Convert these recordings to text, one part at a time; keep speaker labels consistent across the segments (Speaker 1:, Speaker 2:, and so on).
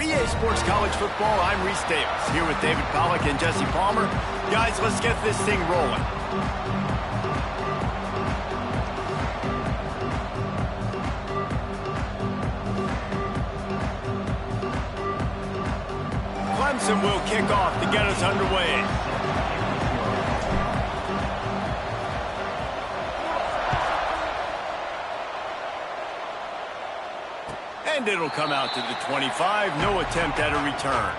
Speaker 1: For EA Sports College Football, I'm Reese Davis, here with David Pollack and Jesse Palmer. Guys, let's get this thing rolling. Clemson will kick off to get us underway. And it'll come out to the 25. No attempt at a return.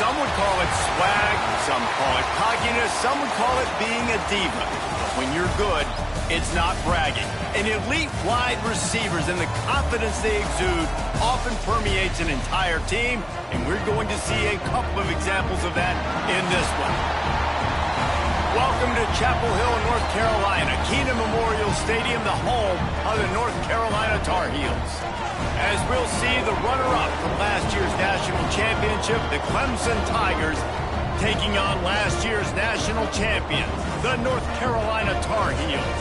Speaker 1: Some would call it swag, some call it cockiness, some would call it being a diva. But when you're good, it's not bragging. And elite wide receivers and the confidence they exude often permeates an entire team, and we're going to see a couple of examples of that in this one. Welcome to Chapel Hill, North Carolina, Keenan Memorial Stadium, the home of the North Carolina Tar Heels. As we'll see, the runner-up from last year's national championship, the Clemson Tigers, taking on last year's national champions, the North Carolina Tar Heels.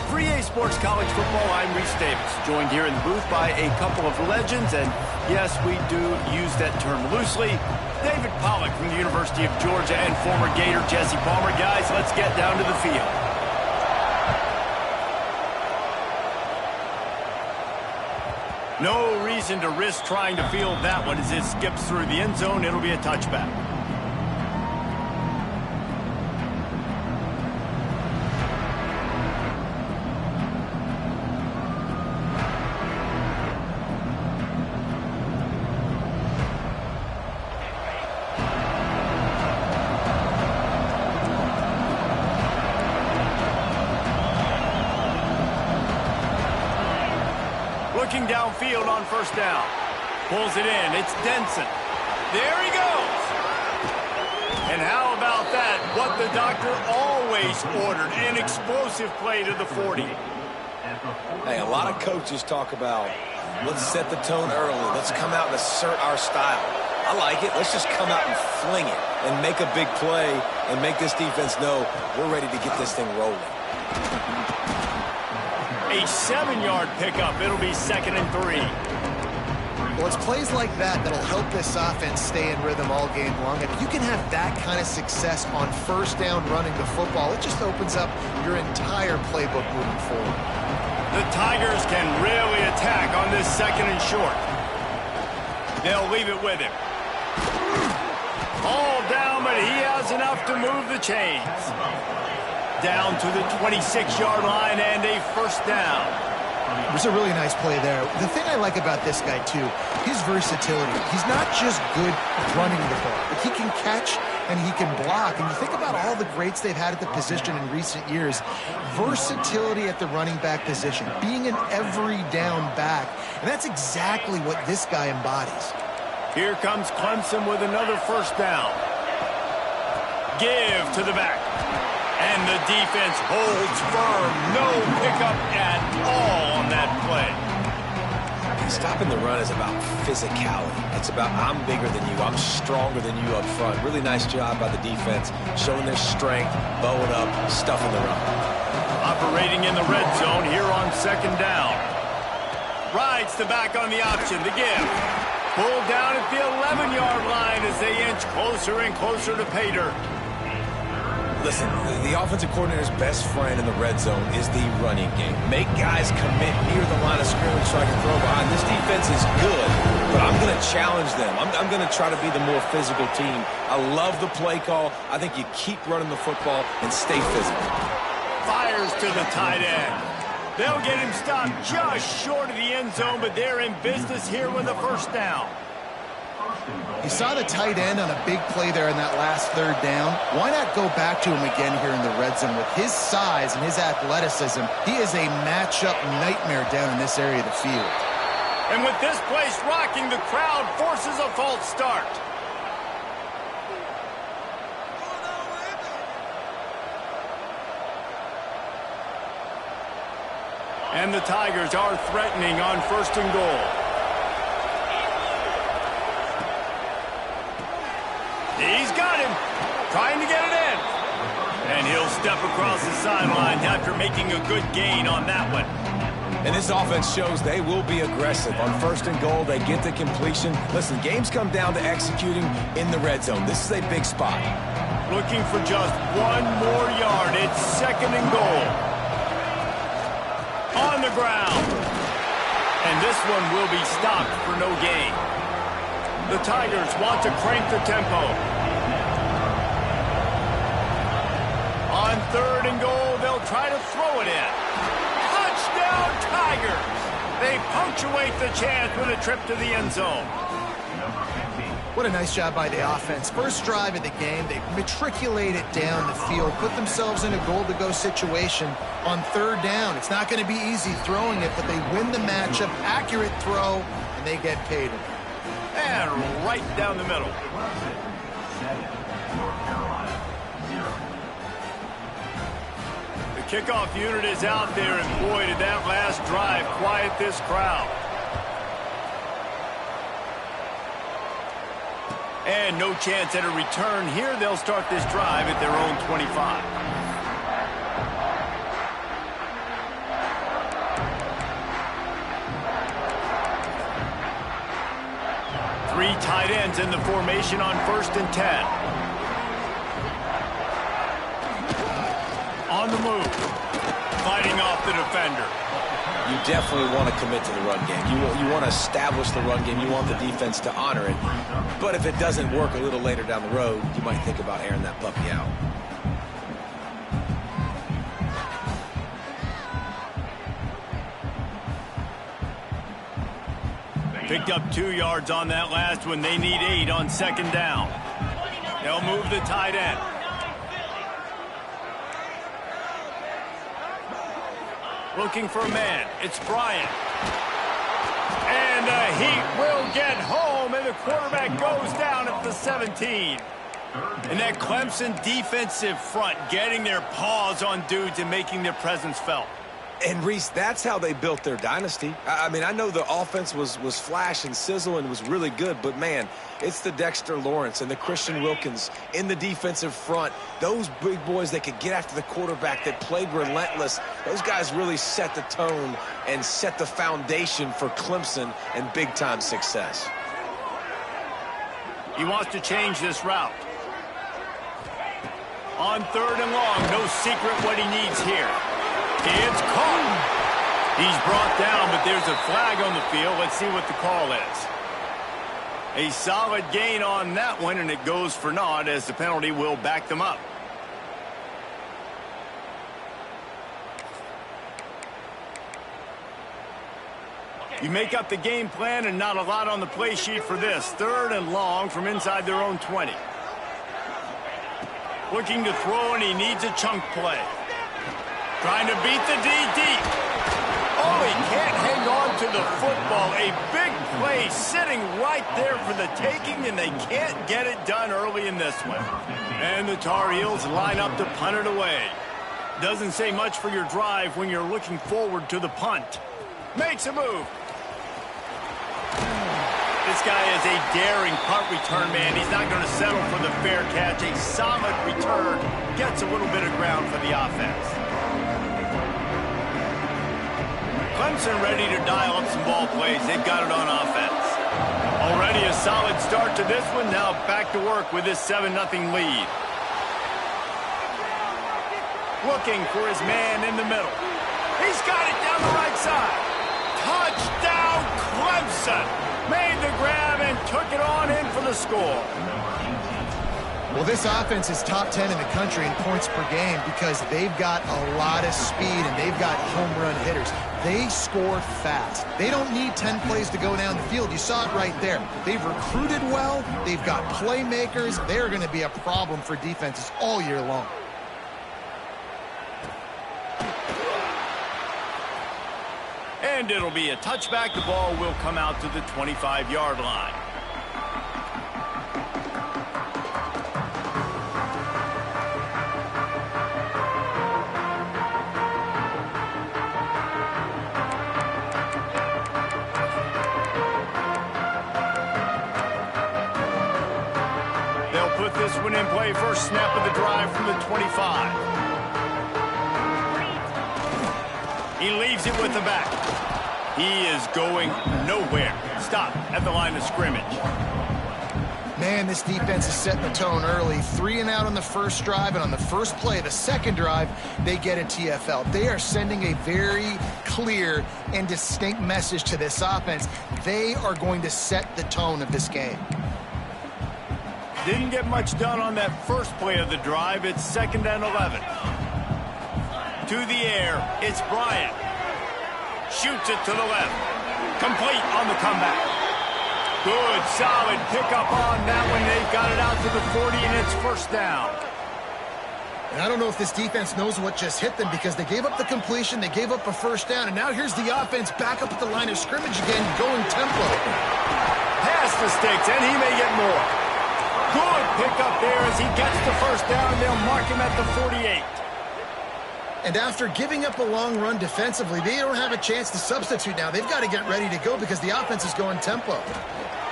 Speaker 1: For EA Sports College Football, I'm Reese Davis, joined here in the booth by a couple of legends, and yes, we do use that term loosely. David Pollack from the University of Georgia and former Gator Jesse Palmer. Guys, let's get down to the field. No reason to risk trying to field that one as it skips through the end zone. It'll be a touchback. Looking downfield on first down. Pulls it in. It's Denson. There he goes. And how about that? What the doctor always ordered. An explosive play to the 40.
Speaker 2: Hey, a lot of coaches talk about, let's set the tone early. Let's come out and assert our style. I like it. Let's just come out and fling it and make a big play and make this defense know we're ready to get this thing rolling.
Speaker 1: A 7-yard pickup. It'll be 2nd and 3.
Speaker 3: Well, it's plays like that that'll help this offense stay in rhythm all game long. If you can have that kind of success on first down running the football, it just opens up your entire playbook moving forward.
Speaker 1: The Tigers can really attack on this 2nd and short. They'll leave it with him. All down, but he has enough to move the chains. Down to the 26-yard line and a first down.
Speaker 3: It was a really nice play there. The thing I like about this guy, too, his versatility. He's not just good running the ball, but he can catch and he can block. And you think about all the greats they've had at the position in recent years. Versatility at the running back position, being an every down back. And that's exactly what this guy embodies.
Speaker 1: Here comes Clemson with another first down. Give to the back. And the defense holds firm. No pickup at all on that play.
Speaker 2: Stopping the run is about physicality. It's about I'm bigger than you. I'm stronger than you up front. Really nice job by the defense, showing their strength, bowing up, stuffing the run.
Speaker 1: Operating in the red zone here on second down. Rides the back on the option. The give. Pulled down at the 11-yard line as they inch closer and closer to pay dirt.
Speaker 2: Listen, the offensive coordinator's best friend in the red zone is the running game. Make guys commit near the line of scrimmage so I can throw behind. This defense is good, but I'm going to challenge them. I'm going to try to be the more physical team. I love the play call. I think you keep running the football and stay physical.
Speaker 1: Fires to the tight end. They'll get him stopped just short of the end zone, but they're in business here with a first down.
Speaker 3: You saw the tight end on a big play there in that last third down. Why not go back to him again here in the red zone? With his size and his athleticism, he is a matchup nightmare down in this area of the field.
Speaker 1: And with this place rocking, the crowd forces a false start. And the Tigers are threatening on first and goal. He's got him, trying to get it in. And he'll step across the sidelines after making a good gain on that one.
Speaker 2: And this offense shows they will be aggressive. On first and goal, they get the completion. Listen, games come down to executing in the red zone. This is a big spot.
Speaker 1: Looking for just one more yard. It's second and goal. On the ground. And this one will be stopped for no gain. The Tigers want to crank the tempo. On third and goal, they'll try to throw it in. Touchdown, Tigers! They punctuate the chance with a trip to the end zone.
Speaker 3: What a nice job by the offense. First drive of the game, they matriculate it down the field, put themselves in a goal-to-go situation on third down. It's not going to be easy throwing it, but they win the matchup, accurate throw, and they get paid.
Speaker 1: And right down the middle. The kickoff unit is out there, and boy, did that last drive quiet this crowd. And no chance at a return here. They'll start this drive at their own 25. Three tight ends in the formation on first and 10. On the move. Fighting off the defender.
Speaker 2: You definitely want to commit to the run game. You want to establish the run game. You want the defense to honor it. But if it doesn't work a little later down the road, you might think about airing that puppy out.
Speaker 1: Picked up 2 yards on that last one. They need 8 on second down. They'll move the tight end. Looking for a man. It's Bryant. And the Heat will get home, and the quarterback goes down at the 17. And that Clemson defensive front getting their paws on dudes and making their presence felt.
Speaker 2: And, Reese, that's how they built their dynasty. I mean, I know the offense was flash and sizzle and was really good, but, man, it's the Dexter Lawrence and the Christian Wilkins in the defensive front. Those big boys that could get after the quarterback, that played relentless. Those guys really set the tone and set the foundation for Clemson and big-time success.
Speaker 1: He wants to change this route. On third and long, no secret what he needs here. It's caught. He's brought down, but there's a flag on the field. Let's see what the call is. A solid gain on that one, and it goes for naught as the penalty will back them up. You make up the game plan and not a lot on the play sheet for this. Third and long from inside their own 20. Looking to throw, and he needs a chunk play. Trying to beat the DD. Oh, he can't hang on to the football. A big play sitting right there for the taking, and they can't get it done early in this one. And the Tar Heels line up to punt it away. Doesn't say much for your drive when you're looking forward to the punt. Makes a move. This guy is a daring punt return man. He's not going to settle for the fair catch. A solid return gets a little bit of ground for the offense. Clemson ready to dial up some ball plays. They've got it on offense. Already a solid start to this one. Now back to work with this 7-0 lead. Looking for his man in the middle. He's got it down the right side. Touchdown, Clemson. Made the grab and took it on in for the score.
Speaker 3: Well, this offense is top 10 in the country in points per game because they've got a lot of speed and they've got home run hitters. They score fast. They don't need 10 plays to go down the field. You saw it right there. They've recruited well. They've got playmakers. They're going to be a problem for defenses all year long.
Speaker 1: And it'll be a touchback. The ball will come out to the 25-yard line. They'll put this one in play. First snap of the drive from the 25. He leaves it with the back. He is going nowhere. Stop at the line of scrimmage.
Speaker 3: Man, this defense is setting the tone early. 3 and out on the first drive, and on the first play, the second drive, they get a TFL. They are sending a very clear and distinct message to this offense. They are going to set the tone of this game.
Speaker 1: Didn't get much done on that first play of the drive. It's 2nd and 11. To the air, it's Bryant. Shoots it to the left. Complete on the comeback. Good, solid pickup on that one. They've got it out to the 40, and it's first down.
Speaker 3: And I don't know if this defense knows what just hit them because they gave up the completion, they gave up a first down, and now here's the offense back up at the line of scrimmage again, going tempo.
Speaker 1: Pass the sticks, and he may get more. Good pickup there as he gets the first down. They'll mark him at the 48.
Speaker 3: And after giving up a long run defensively, they don't have a chance to substitute now. They've got to get ready to go because the offense is going tempo.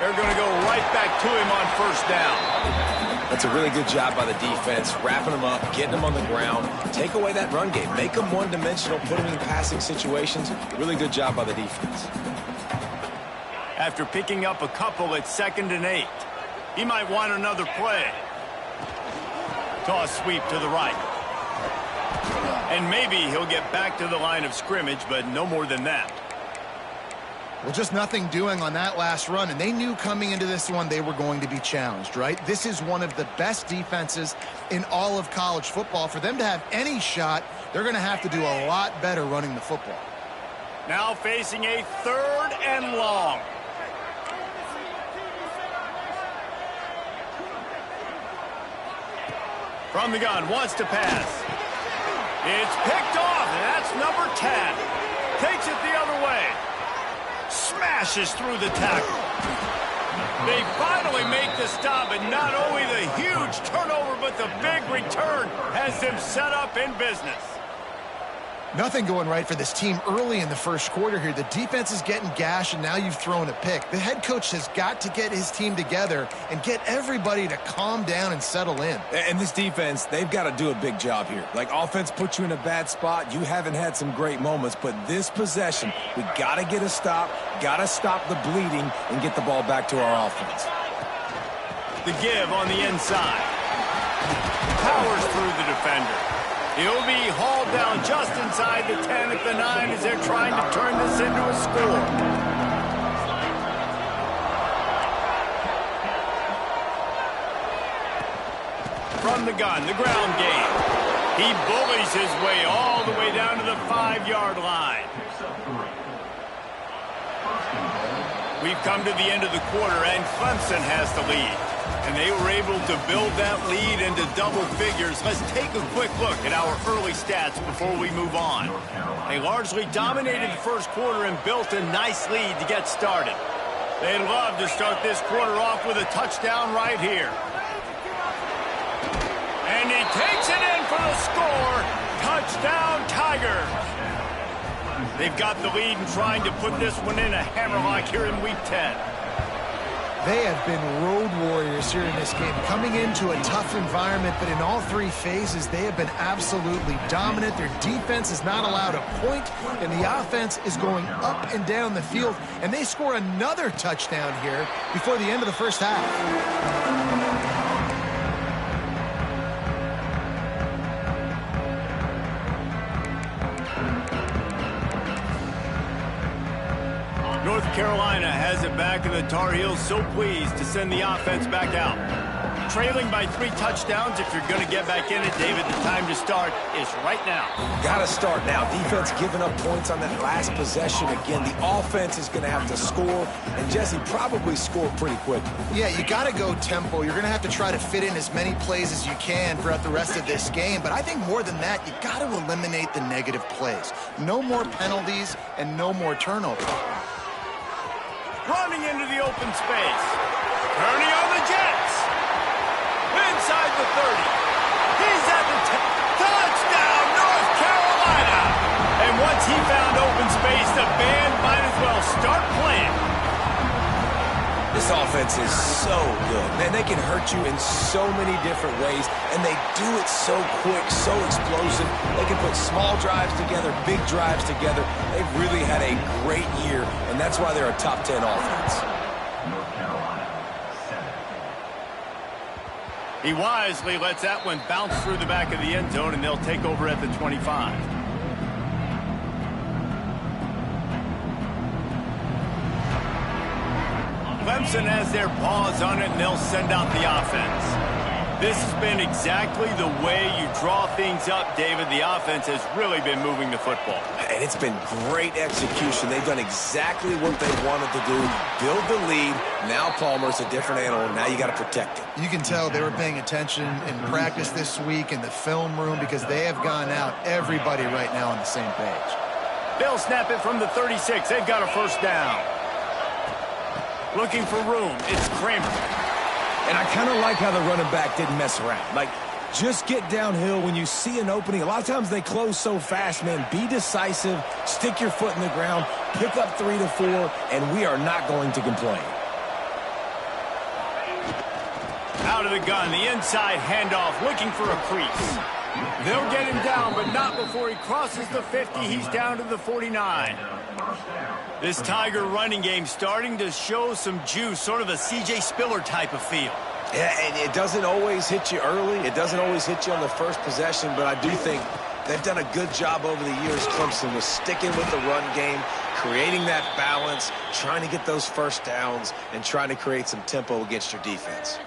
Speaker 1: They're going to go right back to him on first down.
Speaker 2: That's a really good job by the defense, wrapping them up, getting them on the ground. Take away that run game. Make them one-dimensional, put them in passing situations. Really good job by the defense.
Speaker 1: After picking up a couple, it's 2nd and 8. He might want another play. Toss sweep to the right. And maybe he'll get back to the line of scrimmage, but no more than that.
Speaker 3: Well, just nothing doing on that last run, and they knew coming into this one they were going to be challenged, right? This is one of the best defenses in all of college football. For them to have any shot, they're going to have to do a lot better running the football.
Speaker 1: Now facing a 3rd and long. From the gun, wants to pass. It's picked off, and that's number 10. Takes it the other way. Smashes through the tackle. They finally make the stop, and not only the huge turnover, but the big return has them set up in business.
Speaker 3: Nothing going right for this team early in the first quarter here. The defense is getting gashed, and now you've thrown a pick. The head coach has got to get his team together and get everybody to calm down and settle in.
Speaker 2: And this defense, they've got to do a big job here. Like, offense puts you in a bad spot. You haven't had some great moments, but this possession, we got to get a stop, got to stop the bleeding, and get the ball back to our offense.
Speaker 1: The give on the inside. Powers through the defender. He'll be hauled down just inside the 10 at the 9 as they're trying to turn this into a score. From the gun, the ground game. He bullies his way all the way down to the 5-yard line. We've come to the end of the quarter, and Clemson has the lead. And they were able to build that lead into double figures. Let's take a quick look at our early stats before we move on. They largely dominated the first quarter and built a nice lead to get started. They'd love to start this quarter off with a touchdown right here. And he takes it in for the score. Touchdown, Tigers. They've got the lead and trying to put this one in a hammerlock here in Week 10.
Speaker 3: They have been road warriors here in this game, coming into a tough environment, but in all three phases, they have been absolutely dominant. Their defense is not allowed a point, and the offense is going up and down the field, and they score another touchdown here before the end of the first half.
Speaker 1: North Carolina has it back, and the Tar Heels so pleased to send the offense back out. Trailing by 3 touchdowns. If you're going to get back in it, David, the time to start is right now.
Speaker 2: Got to start now. Defense giving up points on that last possession. Again, the offense is going to have to score, and Jesse probably score pretty quickly.
Speaker 3: Yeah, you got to go tempo. You're going to have to try to fit in as many plays as you can throughout the rest of this game. But I think more than that, you got to eliminate the negative plays. No more penalties and no more turnovers.
Speaker 1: Running into the open space. Turning on the Jets. Inside the 30. He's at the 10. Touchdown, North Carolina. And once he found open space, the band might as well start playing.
Speaker 2: This offense is so good. Man, they can hurt you in so many different ways, and they do it so quick, so explosive. They can put small drives together, big drives together. They've really had a great year, and that's why they're a top 10 offense.
Speaker 1: He wisely lets that one bounce through the back of the end zone, and they'll take over at the 25. Clemson has their paws on it, and they'll send out the offense. This has been exactly the way you draw things up, David. The offense has really been moving the football.
Speaker 2: And it's been great execution. They've done exactly what they wanted to do. Build the lead. Now Palmer's a different animal. Now you got to protect it.
Speaker 3: You can tell they were paying attention in practice this week in the film room because they have gone out, everybody right now on the same page.
Speaker 1: They'll snap it from the 36. They've got a first down. Looking for room. It's Kramer.
Speaker 2: And I kind of like how the running back didn't mess around. Like, just get downhill when you see an opening. A lot of times they close so fast, man. Be decisive. Stick your foot in the ground. Pick up 3 to 4, and we are not going to complain.
Speaker 1: Out of the gun, the inside handoff, looking for a crease. They'll get him down, but not before he crosses the 50. He's down to the 49. This Tiger running game starting to show some juice, sort of a C.J. Spiller type of feel.
Speaker 2: Yeah, and it doesn't always hit you early. It doesn't always hit you on the first possession, but I do think they've done a good job over the years, Clemson, with sticking with the run game, creating that balance, trying to get those first downs, and trying to create some tempo against your defense.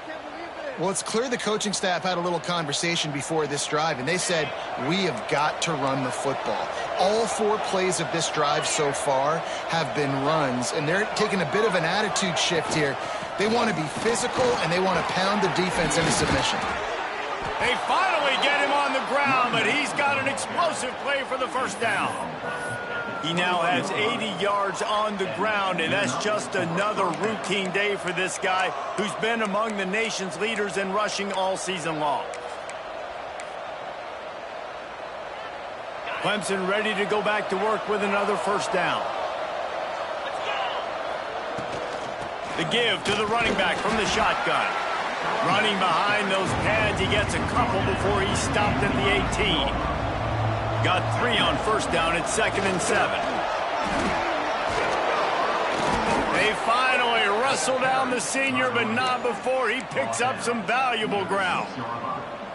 Speaker 3: Well, it's clear the coaching staff had a little conversation before this drive, and they said, we have got to run the football. All 4 plays of this drive so far have been runs, and they're taking a bit of an attitude shift here. They want to be physical, and they want to pound the defense into submission.
Speaker 1: They finally get him on the ground, but he's got an explosive play for the first down. He now has 80 yards on the ground, and that's just another routine day for this guy who's been among the nation's leaders in rushing all season long. Clemson ready to go back to work with another first down. The give to the running back from the shotgun. Running behind those pads, he gets a couple before he's stopped at the 18. Got 3 on first down at 2nd and 7. They finally wrestle down the senior, but not before he picks up some valuable ground.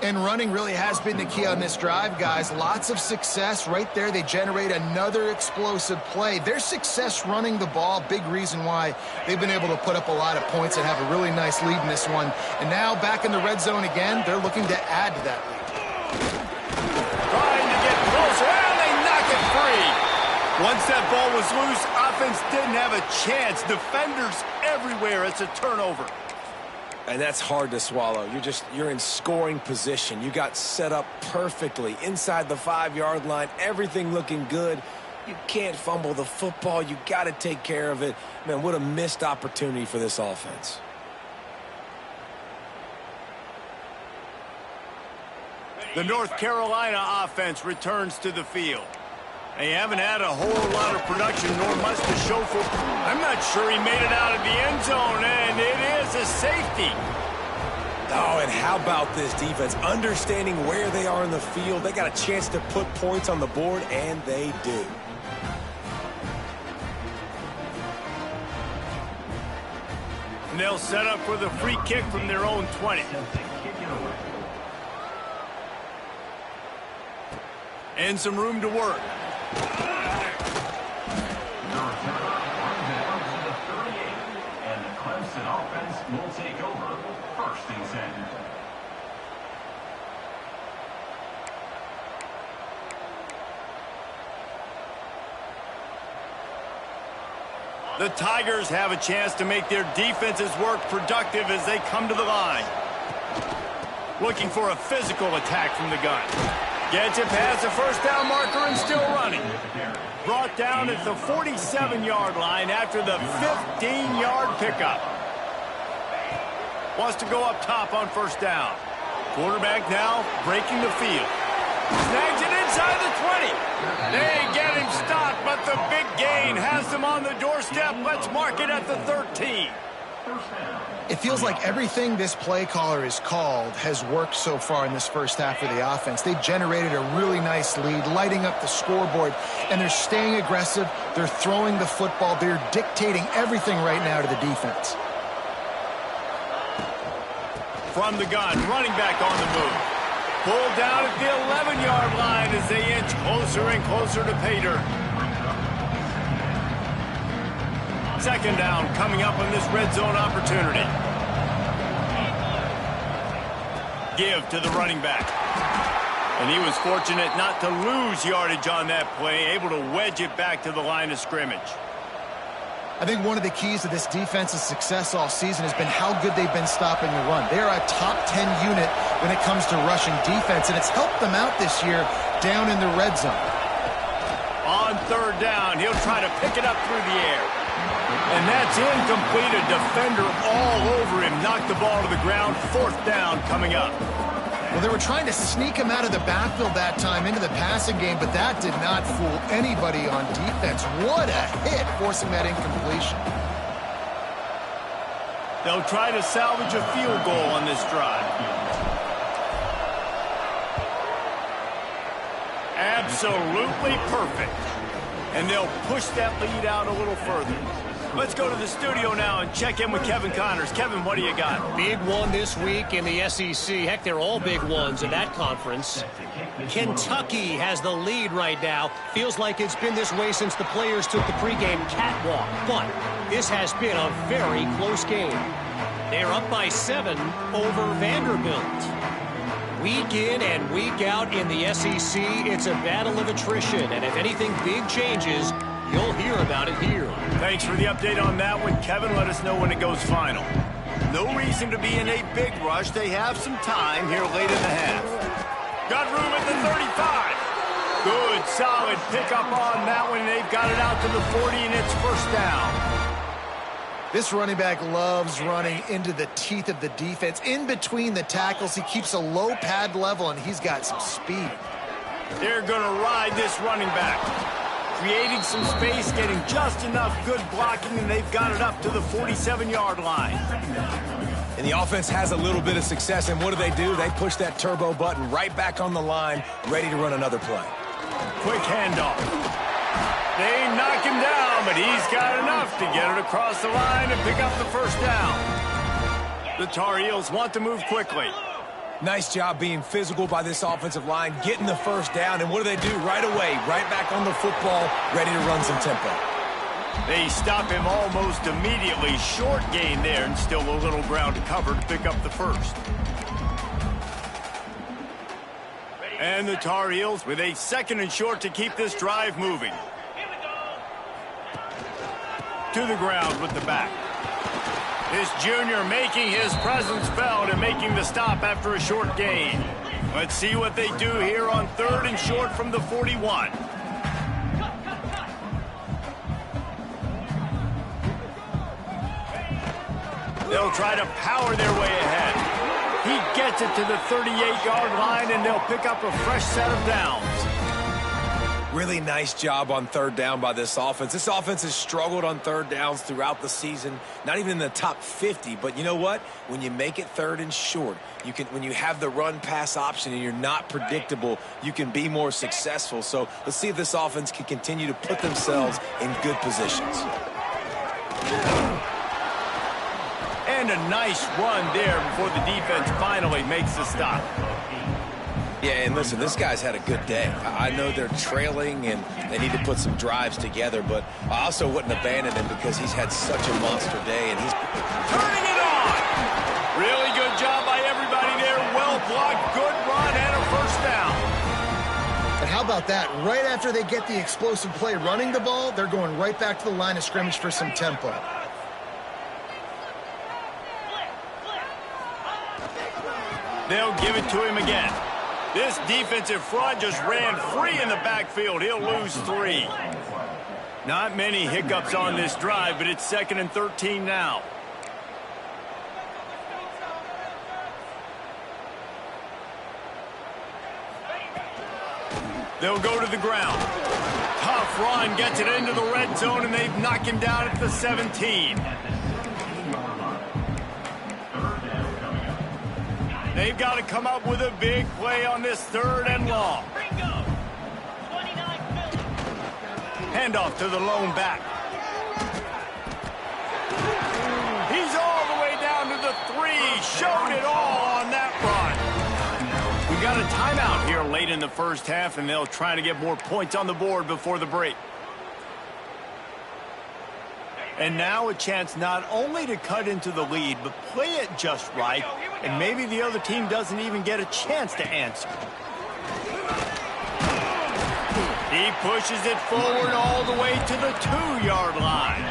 Speaker 3: And running really has been the key on this drive, guys. Lots of success right there. They generate another explosive play. Their success running the ball, big reason why they've been able to put up a lot of points and have a really nice lead in this one. And now back in the red zone again, they're looking to add to that lead.
Speaker 1: Trying to get closer, and they knock it free. Once that ball was loose, offense didn't have a chance. Defenders everywhere. It's a turnover.
Speaker 2: And that's hard to swallow. You're in scoring position. You got set up perfectly inside the 5-yard line. Everything looking good. You can't fumble the football. You got to take care of it. Man, what a missed opportunity for this offense.
Speaker 1: The North Carolina offense returns to the field. They haven't had a whole lot of production nor much to show for. I'm not sure he made it out of the end zone, and it is safety.
Speaker 2: Oh, and how about this defense? Understanding where they are in the field. They got a chance to put points on the board, and they do.
Speaker 1: And they'll set up for the free kick from their own 20. And some room to work.
Speaker 4: And the Clemson offense will take over 1st and 10.
Speaker 1: The Tigers have a chance to make their defenses work productive as they come to the line. Looking for a physical attack from the gun. Gets it past the first down marker and still running. Brought down at the 47-yard line after the 15-yard pickup. Wants to go up top on 1st down. Quarterback now breaking the field. Snags it inside the 20. They get him stopped, but the big gain has them on the doorstep. Let's mark it at the 13.
Speaker 3: It feels like everything this play caller has called has worked so far in this first half of the offense. They've generated a really nice lead, lighting up the scoreboard, and they're staying aggressive. They're throwing the football. They're dictating everything right now to the defense.
Speaker 1: From the gun, running back on the move. Pulled down at the 11-yard line as they inch closer and closer to pay dirt. 2nd down coming up on this red zone opportunity. Give to the running back. And he was fortunate not to lose yardage on that play, able to wedge it back to the line of scrimmage.
Speaker 3: I think one of the keys to this defense's success all season has been how good they've been stopping the run. They are a top 10 unit when it comes to rushing defense, and it's helped them out this year down in the red zone.
Speaker 1: On 3rd down, he'll try to pick it up through the air. And that's incomplete. A defender all over him. Knocked the ball to the ground. 4th down coming up.
Speaker 3: Well, they were trying to sneak him out of the backfield that time into the passing game, but that did not fool anybody on defense. What a hit, forcing that incompletion.
Speaker 1: They'll try to salvage a field goal on this drive. Absolutely perfect. And they'll push that lead out a little further. Let's go to the studio now and check in with Kevin Connors. Kevin, what do you got?
Speaker 5: Big one this week in the SEC. Heck, they're all big ones in that conference. Kentucky has the lead right now. Feels like it's been this way since the players took the pregame catwalk. But this has been a very close game. They're up by 7 over Vanderbilt. Week in and week out in the SEC, it's a battle of attrition. And if anything big changes, you'll hear about it here.
Speaker 1: Thanks for the update on that one, Kevin. Let us know when it goes final. No reason to be in a big rush. They have some time here late in the half. Got room at the 35. Good, solid pickup on that one. They've got it out to the 40, and it's 1st down.
Speaker 3: This running back loves running into the teeth of the defense. In between the tackles, he keeps a low pad level, and he's got some speed.
Speaker 1: They're going to ride this running back. Creating some space, getting just enough good blocking, and they've got it up to the 47-yard line.
Speaker 2: And the offense has a little bit of success, and what do? They push that turbo button right back on the line, ready to run another play.
Speaker 1: Quick handoff. They knock him down, but he's got enough to get it across the line and pick up the 1st down. The Tar Heels want to move quickly.
Speaker 2: Nice job being physical by this offensive line, getting the 1st down, and what do? Right away, right back on the football, ready to run some tempo.
Speaker 1: They stop him almost immediately. Short gain there, and still a little ground to cover to pick up the 1st. And the Tar Heels with a 2nd and short to keep this drive moving. To the ground with the back. This junior making his presence felt and making the stop after a short gain. Let's see what they do here on 3rd and short from the 41. They'll try to power their way ahead. He gets it to the 38-yard line, and they'll pick up a fresh set of downs.
Speaker 2: Really nice job on third down by this offense. This offense has struggled on third downs throughout the season, not even in the top 50. But you know what? When you make it third and short, when you have the run-pass option and you're not predictable, you can be more successful. So let's see if this offense can continue to put themselves in good positions.
Speaker 1: And a nice run there before the defense finally makes the stop.
Speaker 2: Yeah, and listen, this guy's had a good day. I know they're trailing and they need to put some drives together, but I also wouldn't abandon him because he's had such a monster day, and he's
Speaker 1: turning it on. Really good job by everybody there. Well blocked, good run, and a first down.
Speaker 3: And how about that? Right after they get the explosive play running the ball, they're going right back to the line of scrimmage for some tempo.
Speaker 1: They'll give it to him again. This defensive front just ran free in the backfield. He'll lose 3. Not many hiccups on this drive, but it's 2nd and 13 now. They'll go to the ground. Tough run, gets it into the red zone, and they've knocked him down at the 17. They've got to come up with a big play on this 3rd and long. Handoff to the lone back. He's all the way down to the 3. Showed it all on that run. We got a timeout here late in the first half, and they'll try to get more points on the board before the break. And now a chance not only to cut into the lead, but play it just right, and maybe the other team doesn't even get a chance to answer. He pushes it forward all the way to the 2-yard line.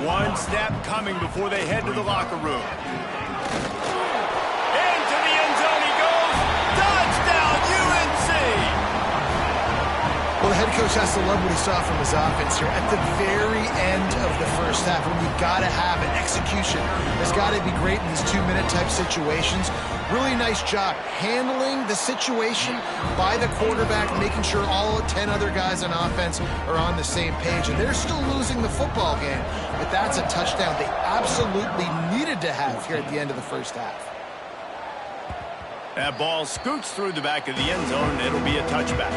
Speaker 1: One snap coming before they head to the locker room. Into the end zone he goes. Touchdown, UNC!
Speaker 3: Well, the head coach has to love what he saw from his offense here. At the very end of the first half, when you got to have it, execution has got to be great in these 2-minute type situations. Really nice job handling the situation by the quarterback, making sure all 10 other guys on offense are on the same page. And they're still losing the football game, but that's a touchdown they absolutely needed to have here at the end of the first half.
Speaker 1: That ball scoots through the back of the end zone, and it'll be a touchback.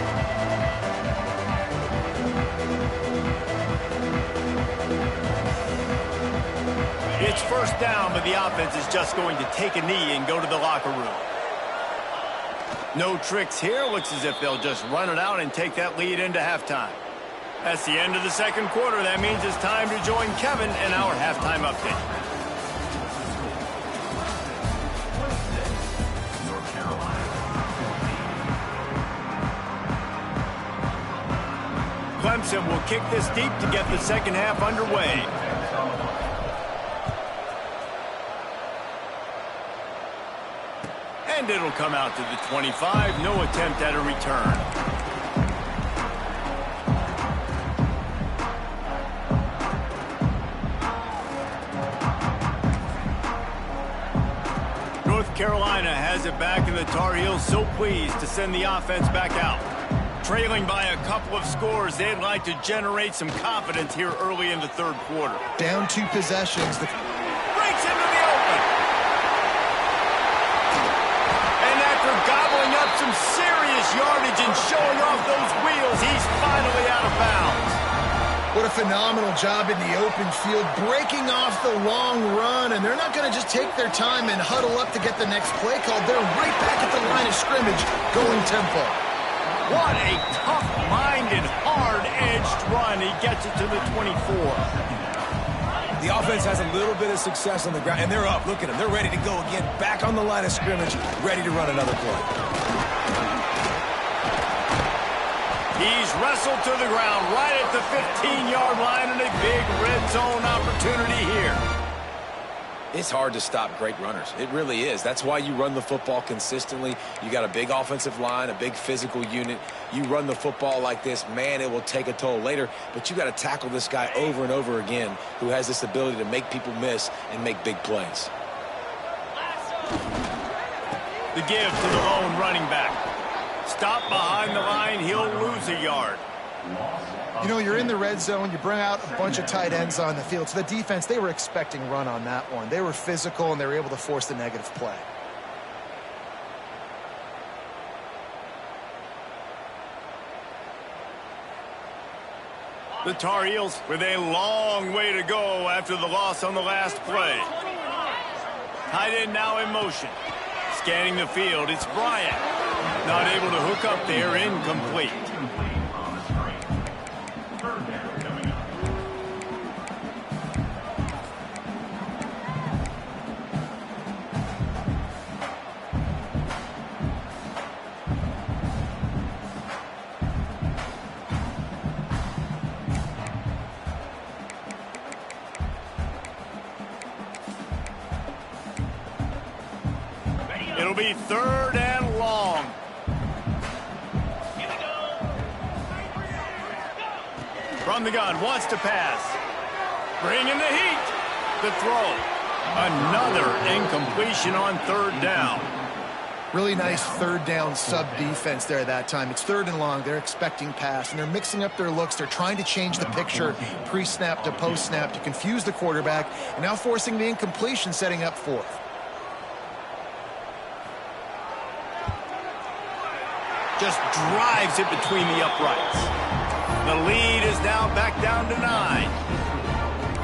Speaker 1: It's first down, but the offense is just going to take a knee and go to the locker room. No tricks here. Looks as if they'll just run it out and take that lead into halftime. That's the end of the second quarter. That means it's time to join Kevin in our halftime update. Clemson will kick this deep to get the second half underway. And it'll come out to the 25. No attempt at a return. North Carolina has it back, and the Tar Heels so pleased to send the offense back out. Trailing by a couple of scores, they'd like to generate some confidence here early in the third quarter.
Speaker 3: Down 2 possessions.
Speaker 1: Breaks into the open. And after gobbling up some serious yardage and showing off those wheels, he's finally out of bounds.
Speaker 3: What a phenomenal job in the open field, breaking off the long run, and they're not going to just take their time and huddle up to get the next play called. They're right back at the line of scrimmage, going tempo.
Speaker 1: What a tough-minded, hard-edged run. He gets it to the 24.
Speaker 2: The offense has a little bit of success on the ground, and they're up. Look at them. They're ready to go again, back on the line of scrimmage, ready to run another play.
Speaker 1: He's wrestled to the ground right at the 15-yard line, and a big red zone opportunity here.
Speaker 2: It's hard to stop great runners. It really is. That's why you run the football consistently. You got a big offensive line, a big physical unit. You run the football like this, man, it will take a toll later. But you got to tackle this guy over and over again who has this ability to make people miss and make big plays.
Speaker 1: The give to the lone running back. stop behind the line, he'll lose a yard.
Speaker 3: You know, you're in the red zone, you bring out a bunch of tight ends on the field. So the defense, they were expecting run on that one. They were physical, and they were able to force the negative play.
Speaker 1: The Tar Heels with a long way to go after the loss on the last play. Tight end now in motion. Scanning the field, it's Bryant. Not able to hook up there, incomplete. It'll be 3rd and long. From the gun, wants to pass. Bringing the heat. The throw. Another incompletion on 3rd down.
Speaker 3: Really nice 3rd down sub-defense there that time. It's 3rd and long. They're expecting pass, and they're mixing up their looks. They're trying to change the picture pre-snap to post-snap to confuse the quarterback, and now forcing the incompletion, setting up 4th.
Speaker 1: Just drives it between the uprights. The lead is now back down to 9.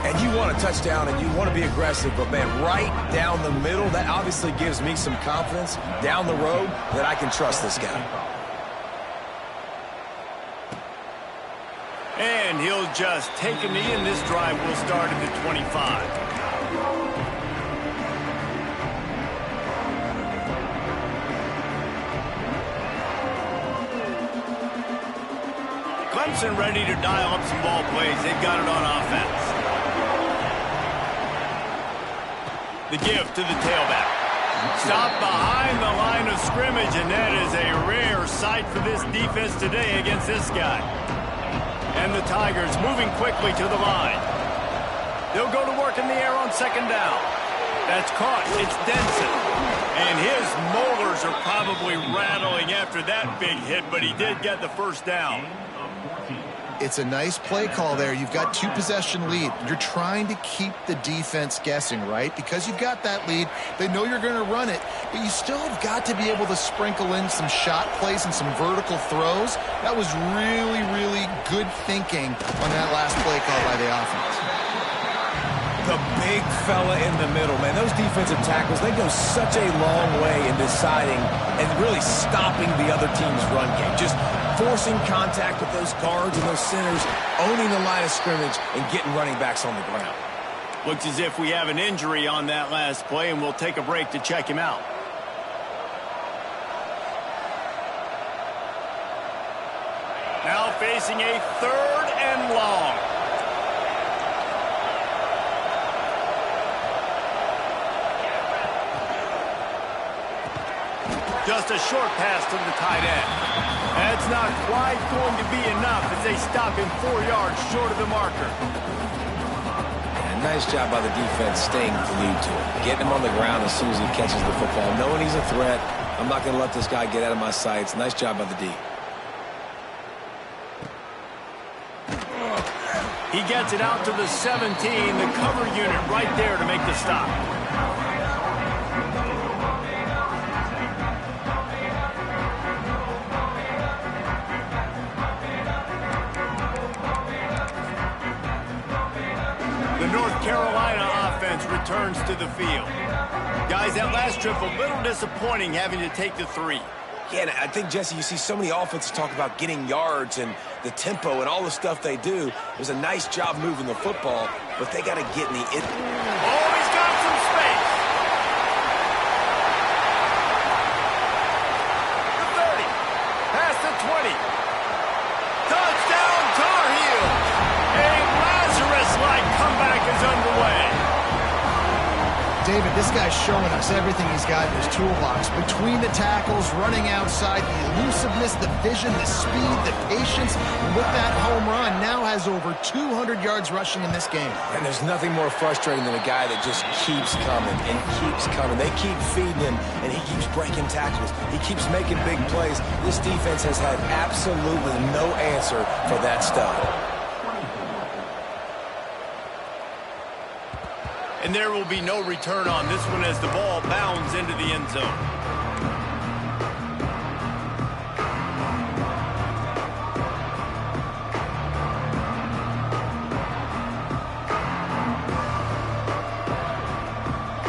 Speaker 2: And you want a touchdown and you want to be aggressive, but man, right down the middle, that obviously gives me some confidence down the road that I can trust this guy.
Speaker 1: And he'll just take a knee, and this drive will start at the 25. Clemson ready to dial up some ball plays. They've got it on offense. The give to the tailback. Stop behind the line of scrimmage, and that is a rare sight for this defense today against this guy. And the Tigers moving quickly to the line. They'll go to work in the air on 2nd down. That's caught. It's Denson. And his molars are probably rattling after that big hit, but he did get the 1st down.
Speaker 3: It's a nice play call there. You've got 2-possession lead. You're trying to keep the defense guessing, right? Because you've got that lead. They know you're going to run it, but you still have got to be able to sprinkle in some shot plays and some vertical throws. That was really, really good thinking on that last play call by the offense.
Speaker 2: The big fella in the middle, man. Those defensive tackles, they go such a long way in deciding and really stopping the other team's run game. Just forcing contact with those guards and those centers, owning the line of scrimmage, and getting running backs on the ground.
Speaker 1: Looks as if we have an injury on that last play, and we'll take a break to check him out. Now facing a 3rd and long. Just a short pass to the tight end. That's not quite going to be enough as they stop him 4 yards short of the marker.
Speaker 2: And nice job by the defense staying glued to him. Getting him on the ground as soon as he catches the football. Knowing he's a threat, I'm not going to let this guy get out of my sights. Nice job by the D.
Speaker 1: He gets it out to the 17, the cover unit right there to make the stop. Carolina offense returns to the field. Guys, that last trip a little disappointing having to take the 3.
Speaker 2: Yeah, and I think, Jesse, you see so many offenses talk about getting yards and the tempo and all the stuff they do. It was a nice job moving the football, but they got to get in the...
Speaker 1: Oh, he's got some space. The 30. Past the 20. Touchdown, Tar Heels. A Lazarus-like comeback is underway.
Speaker 3: David, this guy's showing us everything he's got in his toolbox. Between the tackles, running outside, the elusiveness, the vision, the speed, the patience. And with that home run, now has over 200 yards rushing in this game.
Speaker 2: And there's nothing more frustrating than a guy that just keeps coming and keeps coming. They keep feeding him, and he keeps breaking tackles. He keeps making big plays. This defense has had absolutely no answer for that stud.
Speaker 1: And there will be no return on this one as the ball bounds into the end zone.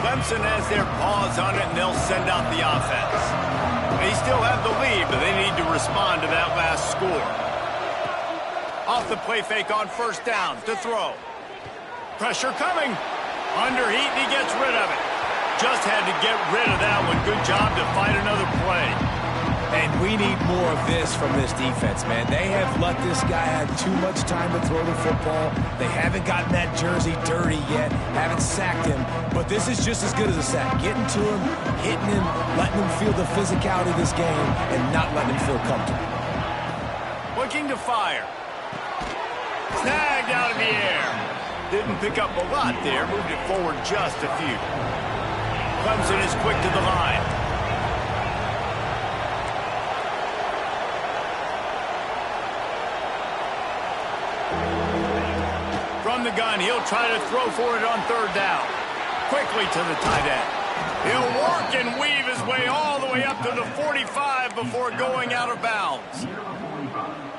Speaker 1: Clemson has their paws on it, and they'll send out the offense. They still have the lead, but they need to respond to that last score. Off the play fake on first down to throw. Pressure coming. Under heat, and he gets rid of it. Just had to get rid of that one. Good job to find another play.
Speaker 2: And we need more of this from this defense, man. They have let this guy have too much time to throw the football. They haven't gotten that jersey dirty yet, haven't sacked him. But this is just as good as a sack. Getting to him, hitting him, letting him feel the physicality of this game, and not letting him feel comfortable.
Speaker 1: Looking to fire. Snagged out of the air. Didn't pick up a lot there, moved it forward just a few. Clemson is quick to the line. From the gun, he'll try to throw for it on third down. Quickly to the tight end. He'll work and weave his way all the way up to the 45 before going out of bounds.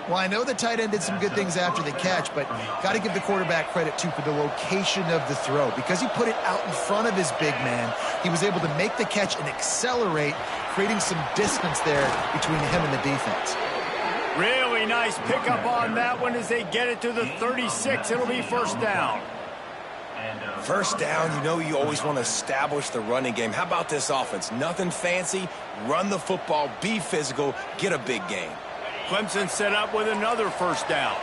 Speaker 3: Well, I know the tight end did some good things after the catch, but got to give the quarterback credit, too, for the location of the throw. Because he put it out in front of his big man, he was able to make the catch and accelerate, creating some distance there between him and the defense.
Speaker 1: Really nice pickup on that one as they get it to the 36. It'll be first down.
Speaker 2: First down, you know you always want to establish the running game. How about this offense? Nothing fancy. Run the football, be physical, get a big gain.
Speaker 1: Clemson set up with another first down.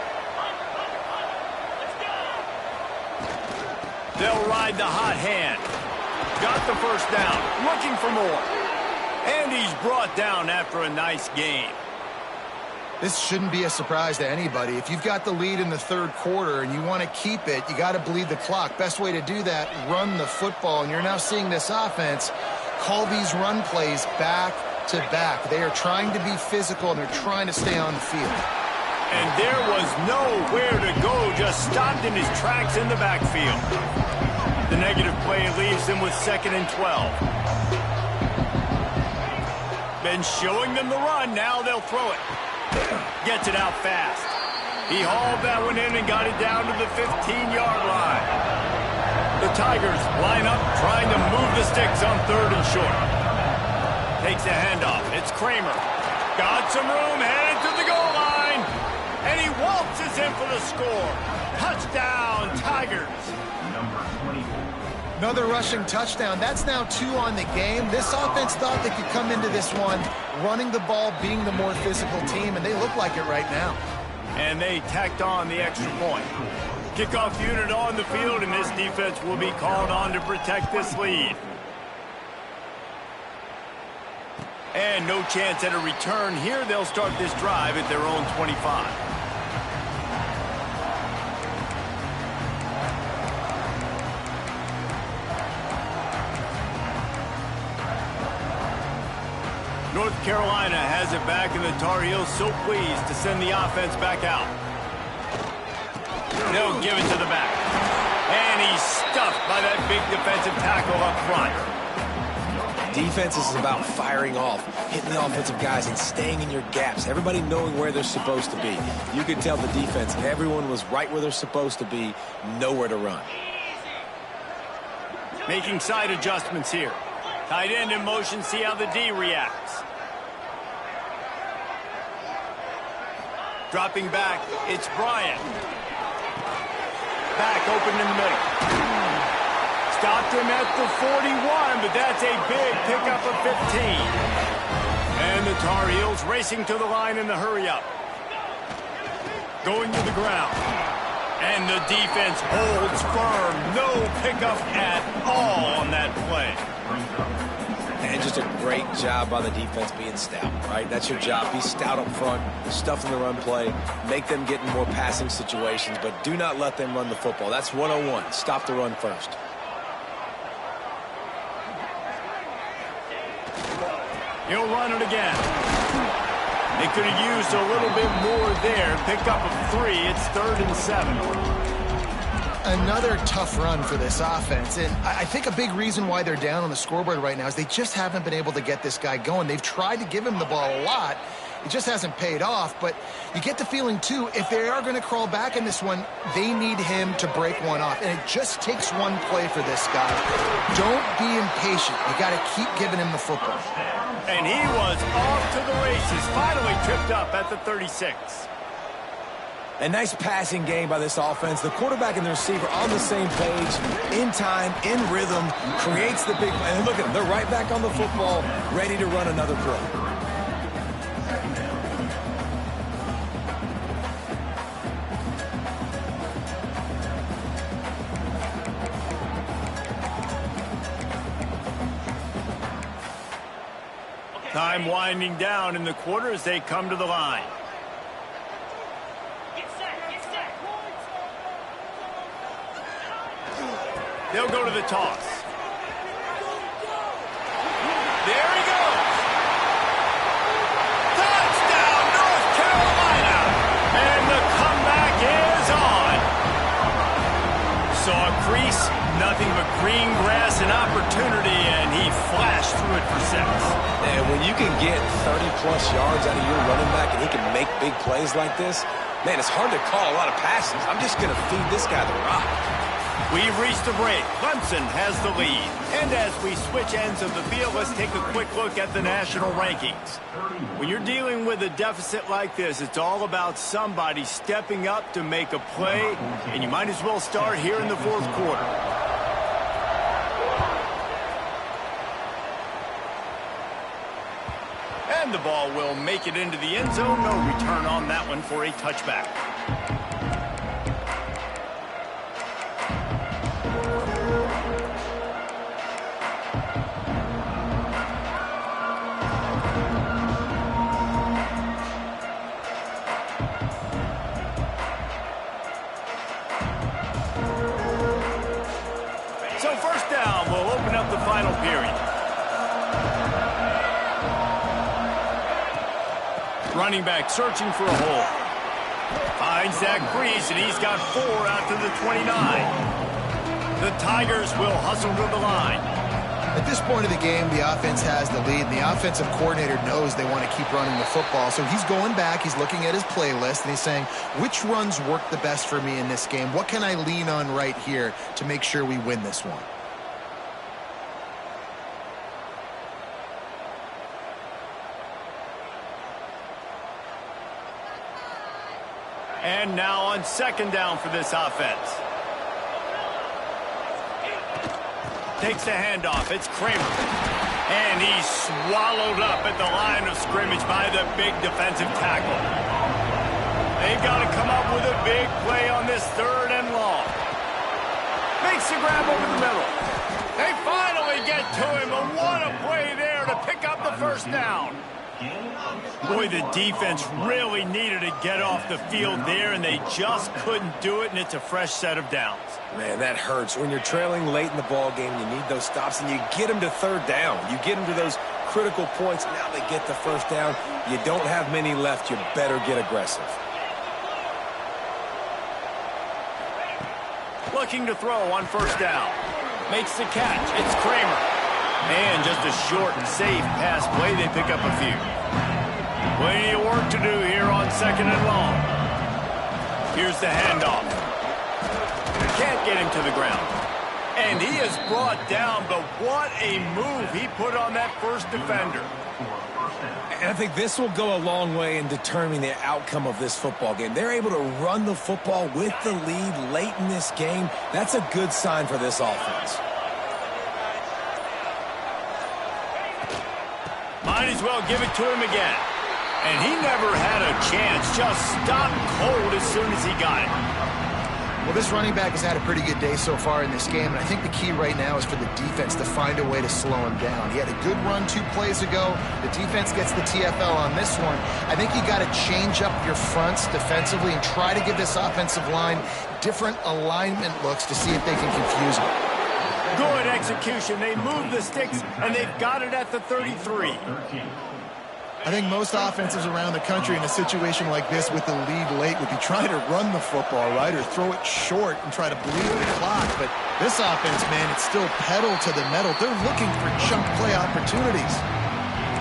Speaker 1: They'll ride the hot hand. Got the first down. Looking for more. And he's brought down after a nice gain.
Speaker 3: This shouldn't be a surprise to anybody. If you've got the lead in the third quarter and you want to keep it, you got to bleed the clock. Best way to do that, run the football. And you're now seeing this offense call these run plays back to back. They are trying to be physical, and they're trying to stay on the field.
Speaker 1: And there was nowhere to go, just stopped in his tracks in the backfield. The negative play leaves him with 2nd and 12. Been showing them the run, now they'll throw it. Gets it out fast. He hauled that one in and got it down to the 15-yard line. The Tigers line up, trying to move the sticks on 3rd and short. Takes a handoff. It's Kramer. Got some room, headed to the goal line. And he waltzes in for the score. Touchdown, Tigers.
Speaker 3: Another rushing touchdown. That's now 2 on the game. This offense thought they could come into this one running the ball, being the more physical team, and they look like it right now.
Speaker 1: And they tacked on the extra point. Kickoff unit on the field, and this defense will be called on to protect this lead. And no chance at a return here. They'll start this drive at their own 25. North Carolina has it back, and the Tar Heels so pleased to send the offense back out. They'll give it to the back. And he's stuffed by that big defensive tackle up front.
Speaker 2: Defense is about firing off, hitting the offensive guys, and staying in your gaps. Everybody knowing where they're supposed to be. You could tell the defense, everyone was right where they're supposed to be, nowhere to run.
Speaker 1: Making side adjustments here. Tight end in motion, see how the D reacts. Dropping back, it's Bryant. Back open in the middle. Stopped him at the 41, but that's a big pickup of 15. And the Tar Heels racing to the line in the hurry-up. Going to the ground. And the defense holds firm. No pickup at all on that play.
Speaker 2: And just a great job by the defense being stout, right? That's your job. Be stout up front, stuff in the run play, make them get in more passing situations, but do not let them run the football. That's 101. Stop the run first.
Speaker 1: He'll run it again. They could have used a little bit more there. Pick up of 3. It's 3rd and 7.
Speaker 3: Another tough run for this offense, and I think a big reason why they're down on the scoreboard right now is they just haven't been able to get this guy going. They've tried to give him the ball a lot. It just hasn't paid off, but you get the feeling, too, if they are going to crawl back in this one, they need him to break one off, and it just takes one play for this guy. Don't be impatient. You got to keep giving him the football.
Speaker 1: And he was off to the races, finally tripped up at the 36.
Speaker 2: A nice passing game by this offense. The quarterback and the receiver on the same page, in time, in rhythm, creates the big play. And look at them, they're right back on the football, ready to run another play.
Speaker 1: Time winding down in the quarter as they come to the line. They'll go to the toss. There he goes. Touchdown, North Carolina. And the comeback is on. Saw a crease, nothing but green grass and opportunity, and he flashed through it for 6.
Speaker 2: And when you can get 30-plus yards out of your running back and he can make big plays like this, man, it's hard to call a lot of passes. I'm just going to feed this guy the rock.
Speaker 1: We've reached the break. Clemson has the lead. And as we switch ends of the field, let's take a quick look at the national rankings. When you're dealing with a deficit like this, it's all about somebody stepping up to make a play, and you might as well start here in the 4th quarter. And the ball will make it into the end zone. No return on that one for a touchback. So first down will open up the final period. Running back searching for a hole. Finds that crease, and he's got 4 out to the 29. The Tigers will hustle to the line.
Speaker 3: At this point of the game, the offense has the lead, and the offensive coordinator knows they want to keep running the football. So he's going back, he's looking at his playlist, and he's saying, which runs work the best for me in this game? What can I lean on right here to make sure we win this one?
Speaker 1: And now on second down for this offense. Takes the handoff. It's Kramer. And he's swallowed up at the line of scrimmage by the big defensive tackle. They've got to come up with a big play on this 3rd and long. Makes the grab over the middle. They finally get to him, and what a play there to pick up the first down. Boy, the defense really needed to get off the field there, and they just couldn't do it, and it's a fresh set of downs.
Speaker 2: Man, that hurts. When you're trailing late in the ball game, you need those stops, and you get them to 3rd down. You get them to those critical points. Now they get the first down. You don't have many left. You better get aggressive.
Speaker 1: Looking to throw on first down. Makes the catch. It's Kramer. And just a short and safe pass play. They pick up a few. Plenty of work to do here on 2nd and long. Here's the handoff. Can't get him to the ground. And he is brought down, but what a move he put on that first defender.
Speaker 2: And I think this will go a long way in determining the outcome of this football game. They're able to run the football with the lead late in this game. That's a good sign for this offense.
Speaker 1: Might as well give it to him again. And he never had a chance. Just stopped cold as soon as he got it.
Speaker 3: Well, this running back has had a pretty good day so far in this game, and I think the key right now is for the defense to find a way to slow him down. He had a good run 2 plays ago. The defense gets the TFL on this one. I think you got to change up your fronts defensively and try to give this offensive line different alignment looks to see if they can confuse him.
Speaker 1: Good execution. They move the sticks, and they've got it at the 33.
Speaker 3: I think most offenses around the country in a situation like this with the lead late would be trying to run the football, right, or throw it short and try to bleed the clock. But this offense, man, it's still pedal to the metal. They're looking for chunk play opportunities.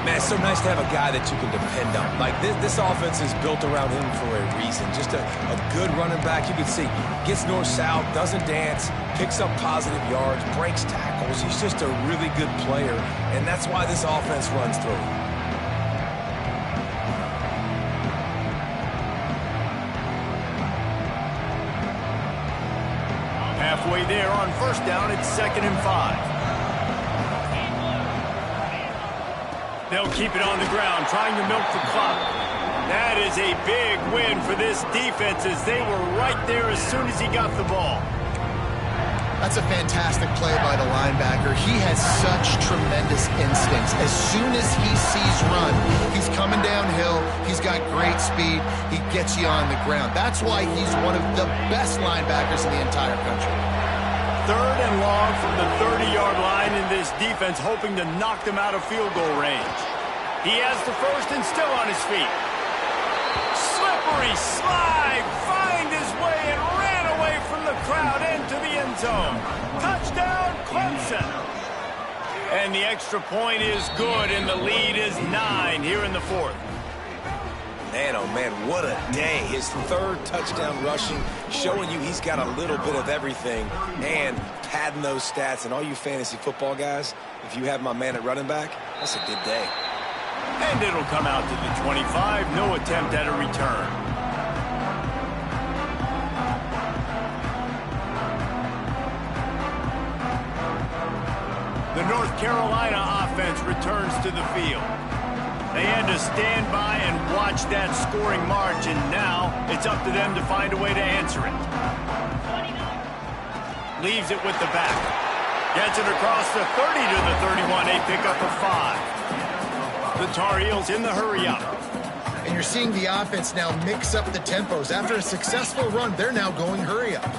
Speaker 2: Man, it's so nice to have a guy that you can depend on. Like, this offense is built around him for a reason. Just a good running back. You can see, gets north-south, doesn't dance, picks up positive yards, breaks tackles. He's just a really good player, and that's why this offense runs through him.
Speaker 1: Halfway there on first down, it's 2nd and 5. They'll keep it on the ground, trying to milk the clock. That is a big win for this defense as they were right there as soon as he got the ball.
Speaker 3: That's a fantastic play by the linebacker. He has such tremendous instincts. As soon as he sees run, he's coming downhill. He's got great speed. He gets you on the ground. That's why he's one of the best linebackers in the entire country.
Speaker 1: 3rd and long from the 30-yard line in this defense, hoping to knock them out of field goal range. He has the first and still on his feet. Slippery slide, find his way and ran away from the crowd into the end zone. Touchdown, Clemson. And the extra point is good, and the lead is 9 here in the 4th.
Speaker 2: Man, oh man, what a day. His 3rd touchdown rushing, showing you he's got a little bit of everything and padding those stats. And all you fantasy football guys, if you have my man at running back, that's a good day.
Speaker 1: And it'll come out to the 25, no attempt at a return. The North Carolina offense returns to the field. They had to stand by and watch that scoring march, and now it's up to them to find a way to answer it. Leaves it with the back. Gets it across the 30 to the 31. They pick up a 5. The Tar Heels in the hurry-up.
Speaker 3: And you're seeing the offense now mix up the tempos. After a successful run, they're now going hurry-up.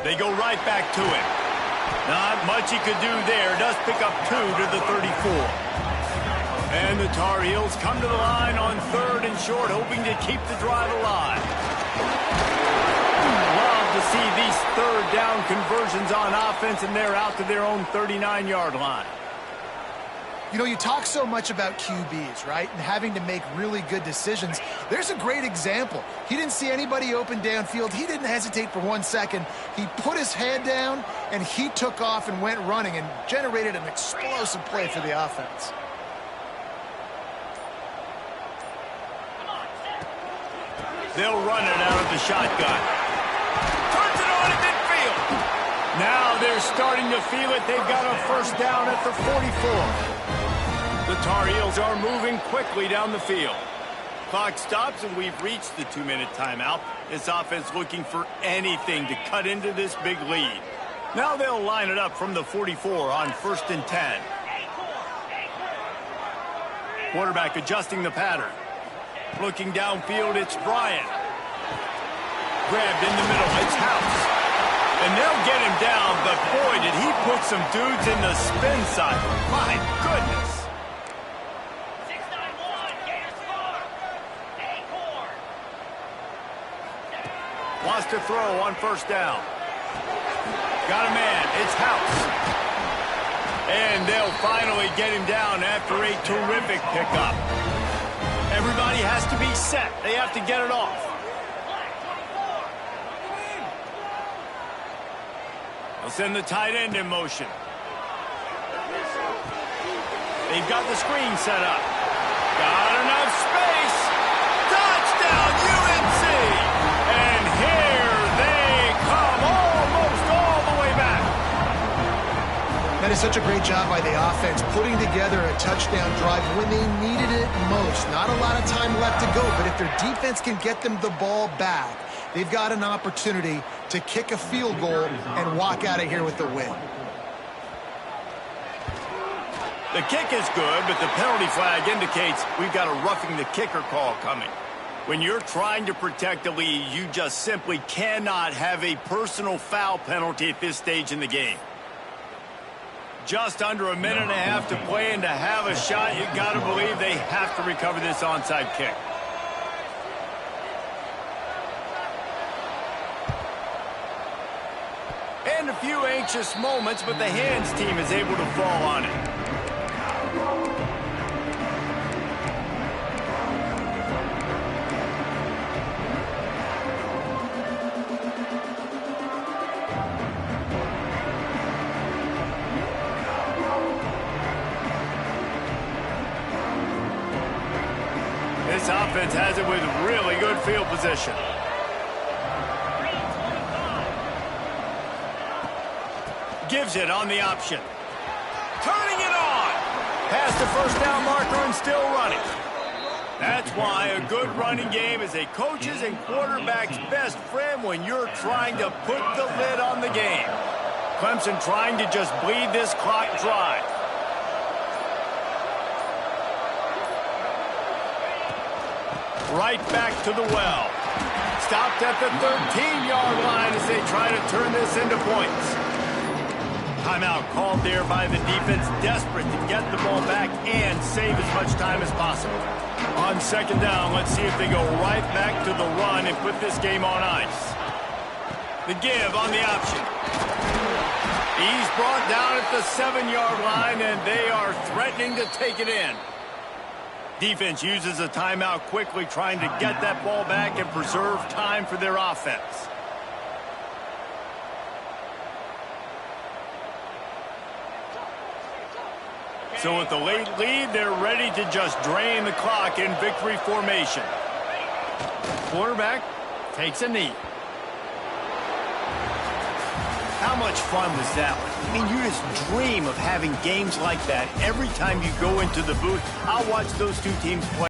Speaker 1: They go right back to it. Not much he could do there. Does pick up 2 to the 34. And the Tar Heels come to the line on 3rd and short, hoping to keep the drive alive. Love to see these 3rd down conversions on offense, and they're out to their own 39-yard line.
Speaker 3: You know, you talk so much about QBs, right, and having to make really good decisions. There's a great example. He didn't see anybody open downfield. He didn't hesitate for 1 second. He put his head down, and he took off and went running and generated an explosive play for the offense.
Speaker 1: They'll run it out of the shotgun. Turns it on at midfield. Now they're starting to feel it. They've got a first down at the 44. The Tar Heels are moving quickly down the field. Clock stops, and we've reached the 2-minute timeout. This offense looking for anything to cut into this big lead. Now they'll line it up from the 44 on 1st and 10. Quarterback adjusting the pattern. Looking downfield, it's Bryant. Grabbed in the middle, it's House. And they'll get him down, but boy, did he put some dudes in the spin cycle. My goodness. Wants to throw on 1st down. Got a man, it's House. And they'll finally get him down after a terrific pickup. Everybody has to be set. They have to get it off. They'll send the tight end in motion. They've got the screen set up. Got enough space. Touchdown, UNC! And here they come, almost all the way back.
Speaker 3: Now, That is such a great job by the offense, putting together a touchdown drive when they needed it most. Not a lot of time left to go, but if their defense can get them the ball back, they've got an opportunity to kick a field goal and walk out of here with the win.
Speaker 1: The kick is good, but the penalty flag indicates we've got a roughing the kicker call coming. When you're trying to protect the lead, you just simply cannot have a personal foul penalty at this stage in the game. Just under a minute and a half to play, and to have a shot, you got to believe they have to recover this onside kick. And a few anxious moments, but the hands team is able to fall on it. This offense has it with really good field position. Gives it on the option. Turning it on. Past the first down marker and still running. That's why a good running game is a coach's and quarterback's best friend when you're trying to put the lid on the game. Clemson trying to just bleed this clock dry. Right back to the well. Stopped at the 13-yard line as they try to turn this into points. Timeout called there by the defense, desperate to get the ball back and save as much time as possible. On second down, let's see if they go right back to the run and put this game on ice. The give on the option. He's brought down at the 7-yard line, and they are threatening to take it in. Defense uses a timeout quickly, trying to get that ball back and preserve time for their offense. So with the late lead, they're ready to just drain the clock in victory formation. Quarterback takes a knee. How much fun was that one? I mean, you just dream of having games like that every time you go into the booth. I'll watch those two teams play.